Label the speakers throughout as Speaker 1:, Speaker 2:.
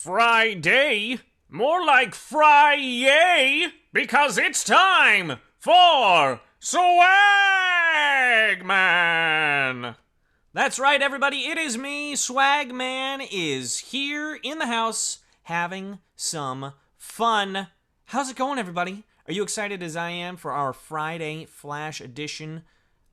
Speaker 1: Friday? More like Fry-yay, because it's time for Swagman! That's right, everybody, it is me. Swagman is here in the house having some fun. How's it going, everybody? Are you excited as I am for our Friday Flash edition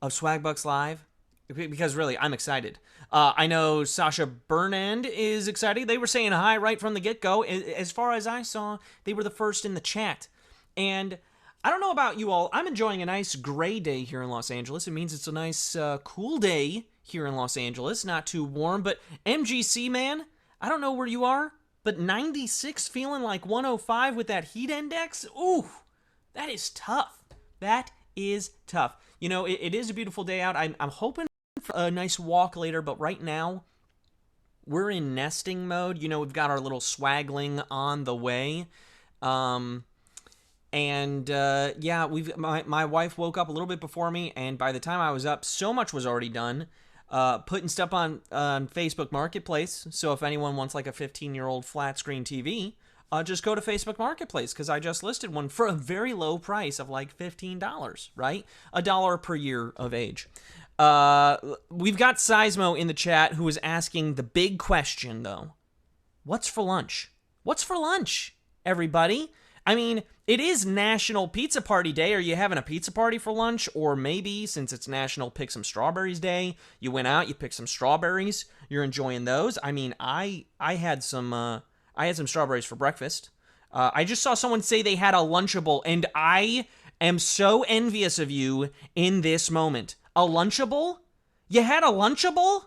Speaker 1: of Swagbucks Live? Because really, I'm excited. I know Sasha Burnand is excited. They were saying hi right from the get-go. As far as I saw, they were the first in the chat. And I don't know about you all. I'm enjoying a nice gray day here in Los Angeles. It means it's a nice cool day here in Los Angeles. Not too warm, but MGC, man, I don't know where you are, but 96 feeling like 105 with that heat index? Ooh, that is tough. That is tough. You know, it is a beautiful day out. I'm hoping for a nice walk later, but right now we're in nesting mode. You know, we've got our little swagling on the way. Yeah, my wife woke up a little bit before me, and by the time I was up, so much was already done. Putting stuff on Facebook Marketplace, so if anyone wants like a 15-year-old flat screen TV, just go to Facebook Marketplace, because I just listed one for a very low price of like $15, right? $1 per year of age. We've got Seismo in the chat who is asking the big question, though. What's for lunch? What's for lunch, everybody? I mean, it is National Pizza Party Day. Are you having a pizza party for lunch? Or maybe, since it's National Pick Some Strawberries Day, you went out, you picked some strawberries, you're enjoying those. I mean, I had some strawberries for breakfast. I just saw someone say they had a Lunchable, and I am so envious of you in this moment. A Lunchable? You had a Lunchable?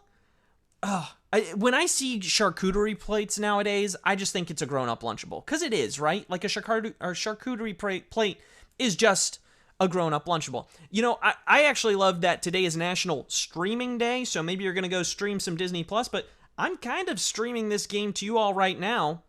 Speaker 1: When I see charcuterie plates nowadays, I just think it's a grown-up Lunchable. Because it is, right? Like a charcuterie plate is just a grown-up Lunchable. You know, I actually love that today is National Streaming Day, so maybe you're going to go stream some Disney+, but I'm kind of streaming this game to you all right now.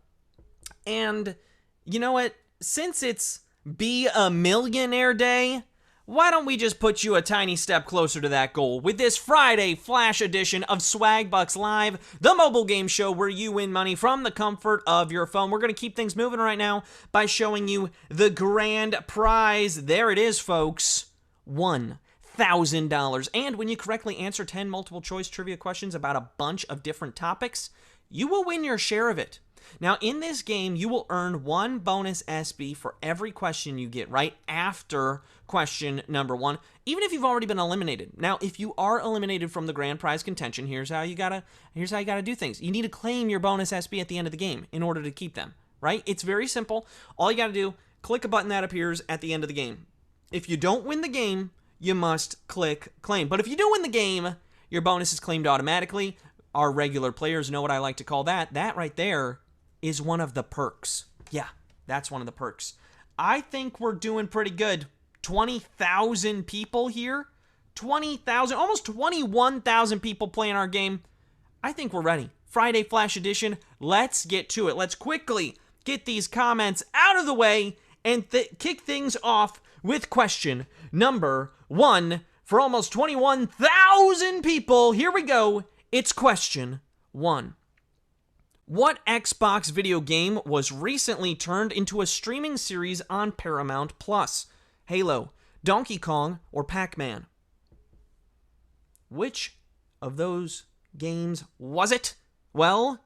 Speaker 1: And you know what? Since it's Be a Millionaire Day, why don't we just put you a tiny step closer to that goal with this Friday Flash edition of Swagbucks Live, the mobile game show where you win money from the comfort of your phone. We're going to keep things moving right now by showing you the grand prize. There it is, folks. $1,000. And when you correctly answer 10 multiple choice trivia questions about a bunch of different topics, you will win your share of it. Now, in this game, you will earn 1 bonus SB for every question you get right after question number 1, even if you've already been eliminated. Now, if you are eliminated from the grand prize contention, here's how you gotta do things. You need to claim your bonus SB at the end of the game in order to keep them, right? It's very simple. All you gotta do, click a button that appears at the end of the game. If you don't win the game, you must click claim. But if you do win the game, your bonus is claimed automatically. Our regular players know what I like to call that. That right there is one of the perks. Yeah, that's one of the perks. I think we're doing pretty good. 20,000 people here. 20,000, almost 21,000 people playing our game. I think we're ready. Friday Flash Edition. Let's get to it. Let's quickly get these comments out of the way and kick things off with question number 1 for almost 21,000 people. Here we go. It's question 1. What Xbox video game was recently turned into a streaming series on Paramount+? Halo, Donkey Kong, or Pac-Man? Which of those games was it? Well,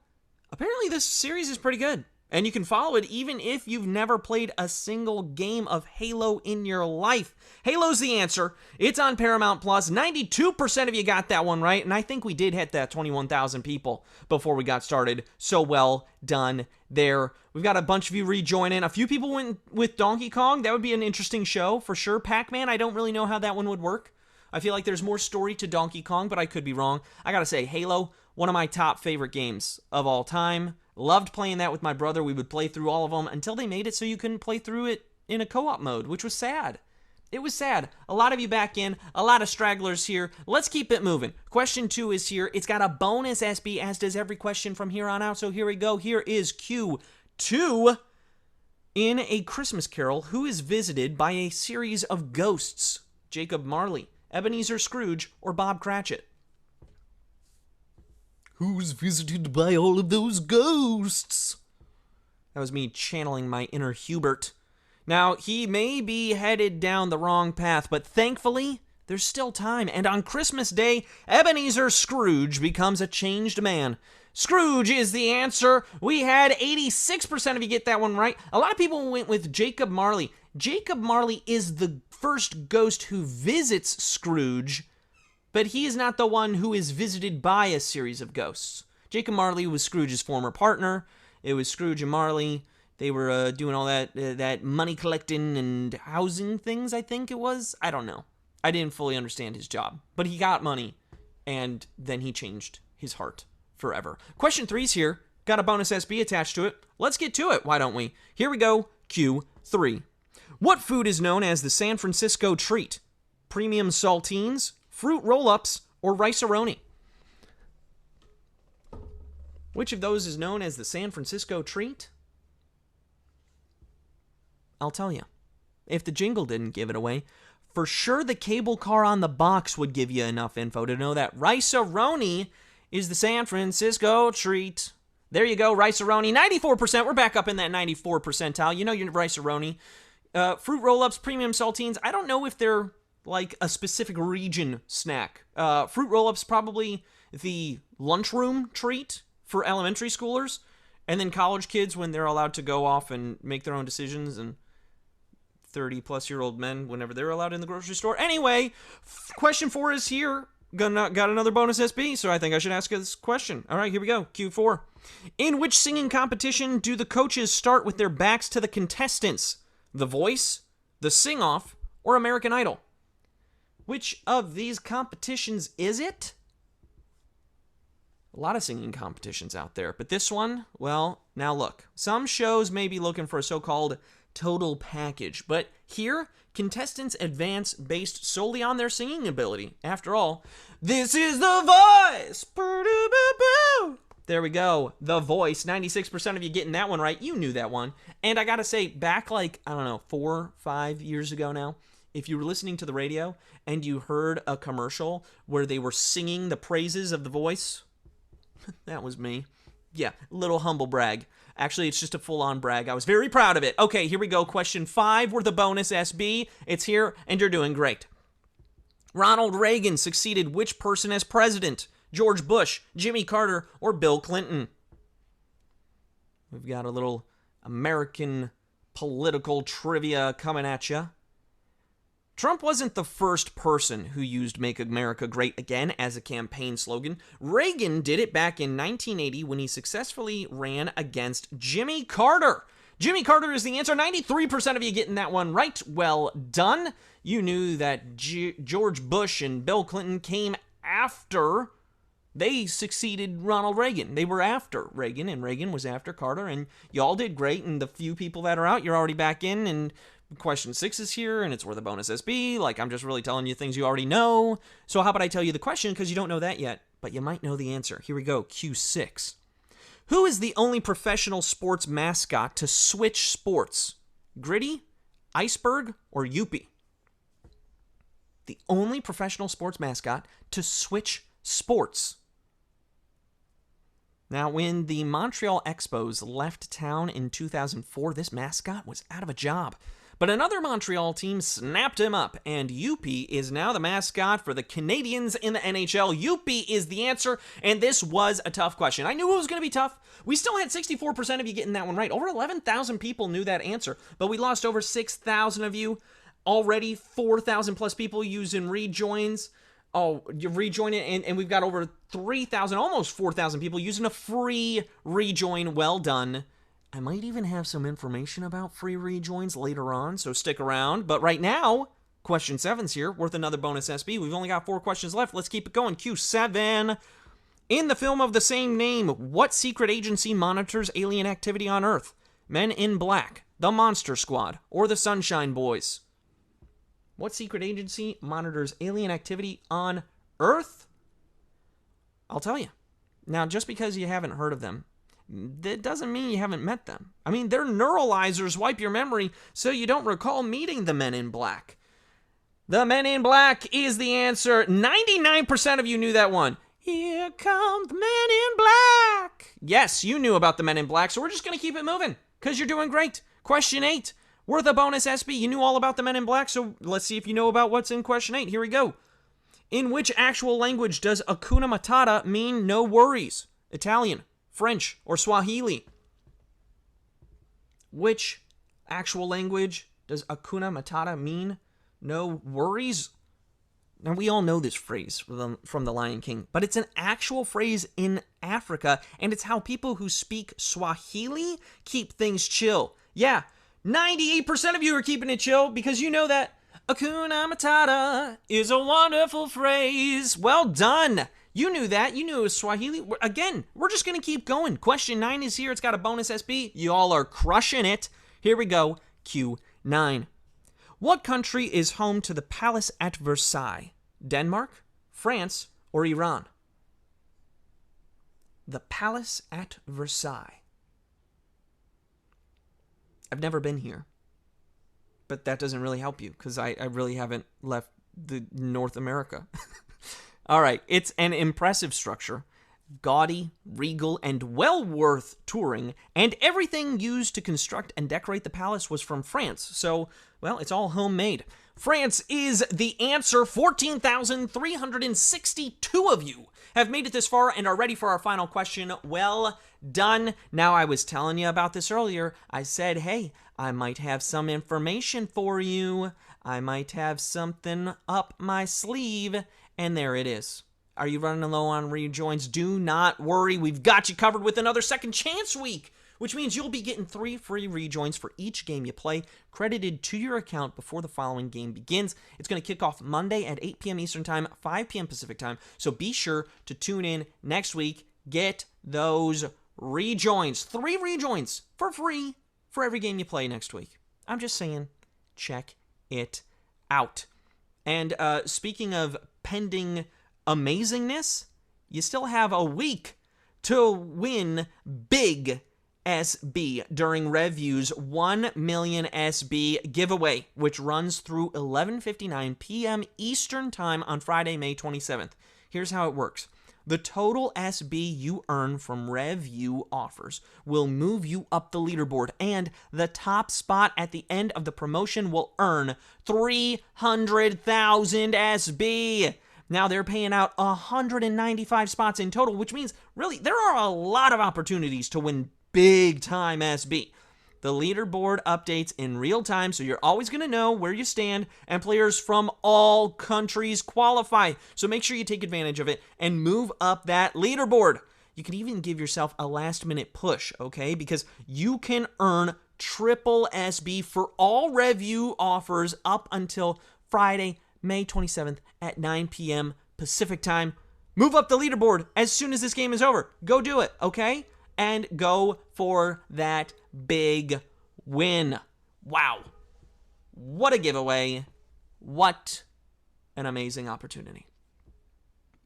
Speaker 1: apparently this series is pretty good, and you can follow it even if you've never played a single game of Halo in your life. Halo's the answer. It's on Paramount+. 92% of you got that one right, and I think we did hit that 21,000 people before we got started. So well done there. We've got a bunch of you rejoining. A few people went with Donkey Kong. That would be an interesting show for sure. Pac-Man, I don't really know how that one would work. I feel like there's more story to Donkey Kong, but I could be wrong. I gotta say, Halo, one of my top favorite games of all time. Loved playing that with my brother. We would play through all of them until they made it so you couldn't play through it in a co-op mode, which was sad. It was sad. A lot of you back in, a lot of stragglers here. Let's keep it moving. Question 2 is here. It's got a bonus SB, as does every question from here on out. So here we go. Here is Q2. In A Christmas Carol, who is visited by a series of ghosts? Jacob Marley, Ebenezer Scrooge, or Bob Cratchit?
Speaker 2: Who's visited by all of those ghosts?
Speaker 1: That was me channeling my inner Hubert. Now, he may be headed down the wrong path, but thankfully, there's still time. And on Christmas Day, Ebenezer Scrooge becomes a changed man. Scrooge is the answer. We had 86% of you get that one right. A lot of people went with Jacob Marley. Jacob Marley is the first ghost who visits Scrooge, but he is not the one who is visited by a series of ghosts. Jacob Marley was Scrooge's former partner. It was Scrooge and Marley. They were doing all that money collecting and housing things, I think it was. I don't know. I didn't fully understand his job. But he got money, and then he changed his heart forever. Question 3's here. Got a bonus SB attached to it. Let's get to it, why don't we? Here we go. Q3. What food is known as the San Francisco treat? Premium saltines, fruit roll-ups, or rice-a-roni? Which of those is known as the San Francisco treat? I'll tell you. If the jingle didn't give it away, for sure the cable car on the box would give you enough info to know that rice-a-roni is the San Francisco treat. There you go, rice-a-roni. 94%. We're back up in that 94 percentile. You know your rice-a-roni. Fruit roll-ups, premium saltines. I don't know if they're like a specific region snack. Fruit roll-ups probably the lunchroom treat for elementary schoolers. And then college kids when they're allowed to go off and make their own decisions, and 30-plus-year-old men whenever they're allowed in the grocery store. Anyway, question 4 is here. Got another bonus SB, so I think I should ask this question. All right, here we go. Q4. In which singing competition do the coaches start with their backs to the contestants? The Voice, The Sing-Off, or American Idol? Which of these competitions is it? A lot of singing competitions out there, but this one, well, now look. Some shows may be looking for a so-called total package, but here, contestants advance based solely on their singing ability. After all, this is The Voice! There we go. The Voice. 96% of you getting that one right. You knew that one. And I gotta say, back like, I don't know, 4, 5 years ago now, if you were listening to the radio and you heard a commercial where they were singing the praises of The Voice, that was me. Yeah, little humble brag. Actually, it's just a full-on brag. I was very proud of it. Okay, here we go. Question 5 with the bonus SB. It's here, and you're doing great. Ronald Reagan succeeded which person as president? George Bush, Jimmy Carter, or Bill Clinton? We've got a little American political trivia coming at you. Trump wasn't the first person who used Make America Great Again as a campaign slogan. Reagan did it back in 1980 when he successfully ran against Jimmy Carter. Jimmy Carter is the answer. 93% of you getting that one right. Well done. You knew that George Bush and Bill Clinton came after they succeeded Ronald Reagan. They were after Reagan, and Reagan was after Carter, and y'all did great, and the few people that are out, you're already back in, and question 6 is here, and it's worth a bonus SB. Like, I'm just really telling you things you already know. So how about I tell you the question, because you don't know that yet, but you might know the answer. Here we go, Q6. Who is the only professional sports mascot to switch sports? Gritty, Iceberg, or Youppi? The only professional sports mascot to switch sports. Now, when the Montreal Expos left town in 2004, this mascot was out of a job. But another Montreal team snapped him up, and Youppi is now the mascot for the Canadiens in the NHL. Youppi is the answer, and this was a tough question. I knew it was going to be tough. We still had 64% of you getting that one right. Over 11,000 people knew that answer, but we lost over 6,000 of you. Already 4,000 plus people using rejoins. Oh, you rejoin it, and we've got over 3,000, almost 4,000 people using a free rejoin. Well done. I might even have some information about free rejoins later on, so stick around. But right now, question 7's here, worth another bonus SB. We've only got 4 questions left. Let's keep it going. Q7. In the film of the same name, what secret agency monitors alien activity on Earth? Men in Black, The Monster Squad, or The Sunshine Boys? What secret agency monitors alien activity on Earth? I'll tell you. Now, just because you haven't heard of them, that doesn't mean you haven't met them. I mean, their neuralizers wipe your memory so you don't recall meeting the Men in Black. The Men in Black is the answer. 99% of you knew that one. Here come the Men in Black. Yes, you knew about the Men in Black, so we're just going to keep it moving. because you're doing great. Question 8, worth a bonus SB. You knew all about the Men in Black, so let's see if you know about what's in question 8. Here we go. In which actual language does Hakuna Matata mean no worries? Italian, French, or Swahili? Which actual language does Hakuna Matata mean no worries? Now, we all know this phrase from The Lion King, but it's an actual phrase in Africa, and it's how people who speak Swahili keep things chill. Yeah, 98% of you are keeping it chill because you know that Hakuna Matata is a wonderful phrase. Well done. You knew that. You knew it was Swahili. Again, we're just going to keep going. Question 9 is here. It's got a bonus SB. You all are crushing it. Here we go. Q9. What country is home to the palace at Versailles? Denmark, France, or Iran? The palace at Versailles. I've never been here, but that doesn't really help you because I really haven't left the North America. All right, it's an impressive structure, gaudy, regal, and well worth touring, and everything used to construct and decorate the palace was from France, so, well, it's all homemade. France is the answer. 14,362 of you have made it this far and are ready for our final question. Well done. Now, I was telling you about this earlier. I said, hey, I might have some information for you. I might have something up my sleeve. And there it is. Are you running low on rejoins? Do not worry. We've got you covered with another second chance week, which means you'll be getting 3 free rejoins for each game you play, credited to your account before the following game begins. It's going to kick off Monday at 8 p.m. Eastern Time, 5 p.m. Pacific Time, so be sure to tune in next week. Get those rejoins. 3 rejoins for free for every game you play next week. I'm just saying, check it out. And speaking of pending amazingness, you still have a week to win big SB during Review's 1 million SB giveaway, which runs through 11:59 p.m. Eastern Time on Friday, May 27th. Here's how it works. The total SB you earn from Review offers will move you up the leaderboard, and the top spot at the end of the promotion will earn 300,000 SB. Now, they're paying out 195 spots in total, which means, really, there are a lot of opportunities to win big-time SB. The leaderboard updates in real time, so you're always going to know where you stand, and players from all countries qualify. So make sure you take advantage of it and move up that leaderboard. You can even give yourself a last-minute push, okay? Because you can earn triple SB for all Review offers up until Friday, May 27th at 9 p.m. Pacific Time. Move up the leaderboard as soon as this game is over. Go do it, okay? And go for that big win. Wow. What a giveaway. What an amazing opportunity.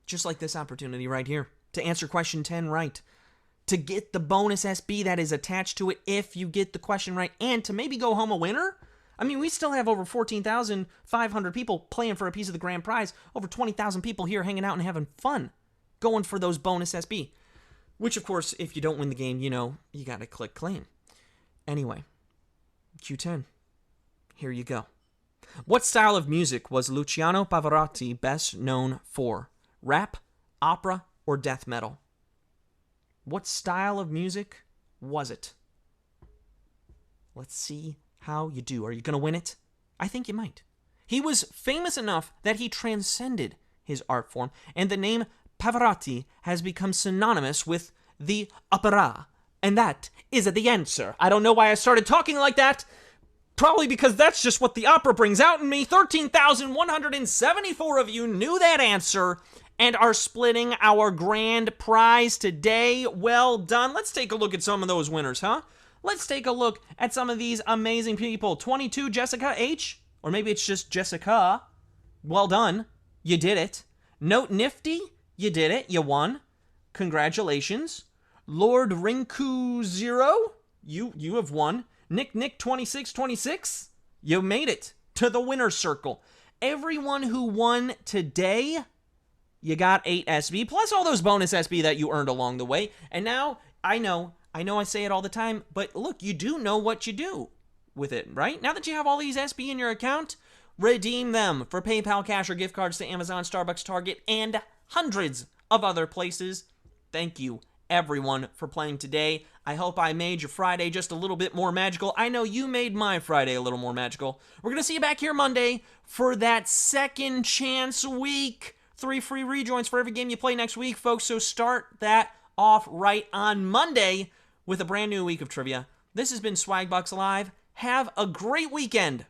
Speaker 1: Just like this opportunity right here. To answer question 10 right. To get the bonus SB that is attached to it if you get the question right. And to maybe go home a winner. I mean, we still have over 14,500 people playing for a piece of the grand prize. Over 20,000 people here hanging out and having fun. Going for those bonus SB. Which, of course, if you don't win the game, you know, you gotta click claim. Anyway, Q10. Here you go. What style of music was Luciano Pavarotti best known for? Rap, opera, or death metal? What style of music was it? Let's see how you do. Are you gonna win it? I think you might. He was famous enough that he transcended his art form, and the name Pavarotti has become synonymous with the opera. And that is the answer. I don't know why I started talking like that. Probably because that's just what the opera brings out in me. 13,174 of you knew that answer and are splitting our grand prize today. Well done. Let's take a look at some of those winners, huh? Let's take a look at some of these amazing people. 22, Jessica H. Or maybe it's just Jessica. Well done. You did it. Note Nifty. You did it. You won. Congratulations. Lord Rinku Zero. You have won. Nick 2626. You made it to the winner's circle. Everyone who won today, you got 8 SB, plus all those bonus SB that you earned along the way. And now, I know, I know I say it all the time, but look, you do know what you do with it, right? Now that you have all these SB in your account, redeem them for PayPal cash or gift cards to Amazon, Starbucks, Target, and hundreds of other places. Thank you, everyone, for playing today. I hope I made your Friday just a little bit more magical. I know you made my Friday a little more magical. We're going to see you back here Monday for that second chance week. 3 free rejoins for every game you play next week, folks. So start that off right on Monday with a brand new week of trivia. This has been Swagbucks Live. Have a great weekend.